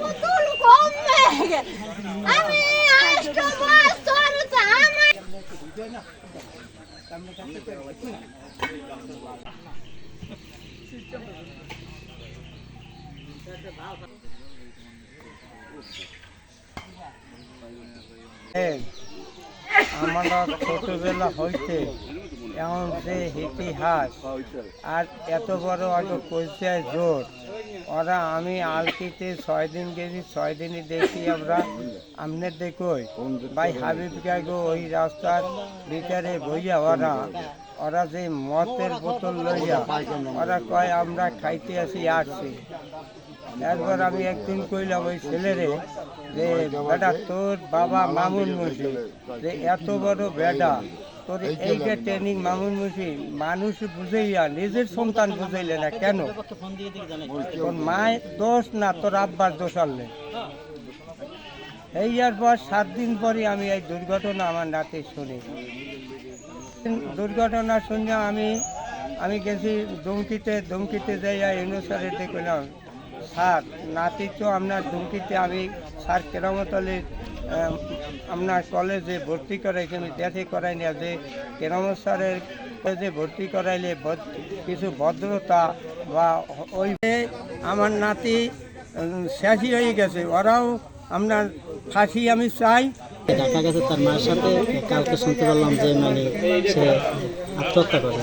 পুতুল কমবে আমি আজকে বছর আমার আমরা ছোটবেলা হইতে এমন যে ইতিহাস আর এত বড় অত পরিচয় জোর ওরা আমি আলকিতে 6 দিন গেছি 6 দিনই দেখি আমরা আমনের দেখই ভাই হাবিব গাইগো ওই রাস্তার ভিতরে বইয়া ওরা যে মদের বোতল লইয়া ওরা কয় আমরা খাইতে আসি আসছি। এরপর আমি একদিন কইলাম ওই ছেলেরে যে বেটা তোর বাবা মামুন মুন্সি যে এত বড় বেটা তোর এইটা ট্রেনিং মামুন মুন্সি মানুষ বুঝাইয়া নিজের সন্তান বুঝাইলে না কেন? তোর মায়ের দোষ না তোর আব্বার দোষ আনলে। এইয়ার পর 7 দিন পরে আমি এই দুর্ঘটনা আমার নাতে শুনি। দুর্ঘটনা শুনে আমি গেছি দমকিতে যাইয়া ইউনুসারে দেখলাম স্যার নাতি তো আপনার ধুমকিতে আমি স্যার কেরামতলে আপনার কলেজে ভর্তি করাইছি আমি দেখে করাই না যে কেরামত স্যারের কলেজে ভর্তি করাইলে কিছু ভদ্রতা বা ওই আমার নাতি শেষই হয়ে গেছে ওরাও আপনার ফাঁসি আমি চাই। দেখা গেছে তার মায়ের সাথে কালকে শুনতে পারলাম যে মানে সে আত্মহত্যা করে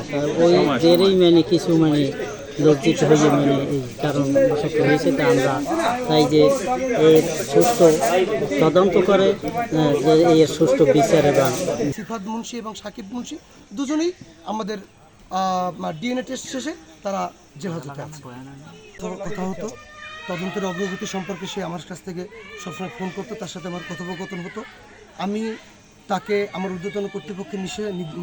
ওই জেরেই মানে কিছু মানে লজ্জিত হয়ে মানে এই কারণ হয়েছে তা আমরা তাই যে এর সুষ্ঠু তদন্ত করে যে এর সুষ্ঠু বিচার এবং সিফাত মুন্সি এবং সাকিব মুন্সি দুজনেই আমাদের ডিএনএ টেস্ট শেষে তারা জেল হাজতে আছে। কথা হতো তদন্তের অগ্রগতি সম্পর্কে সে আমার কাছ থেকে সবসময় ফোন করতো, তার সাথে আমার কথোপকথন হতো। আমি তাকে আমার ঊর্ধ্বতন কর্তৃপক্ষের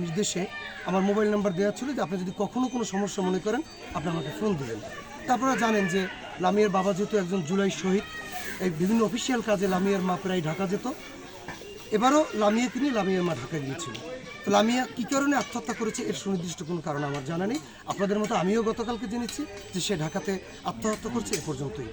নির্দেশে আমার মোবাইল নাম্বার দেওয়া ছিল যে আপনি যদি কখনও কোনো সমস্যা মনে করেন আপনি আমাকে ফোন দেবেন। তারপরে জানেন যে লামিয়ার বাবা যেহেতু একজন জুলাই শহীদ, এই বিভিন্ন অফিসিয়াল কাজে লামিয়ার মা প্রায় ঢাকা যেত। এবারও লামিয়াকে নিয়ে লামিয়ার মা ঢাকা গিয়েছিল। তো লামিয়া কী কারণে আত্মহত্যা করেছে এর সুনির্দিষ্ট কোনো কারণ আমার জানা নেই। আপনাদের মতো আমিও গতকালকে জেনেছি যে সে ঢাকাতে আত্মহত্যা করছে, এ পর্যন্তই।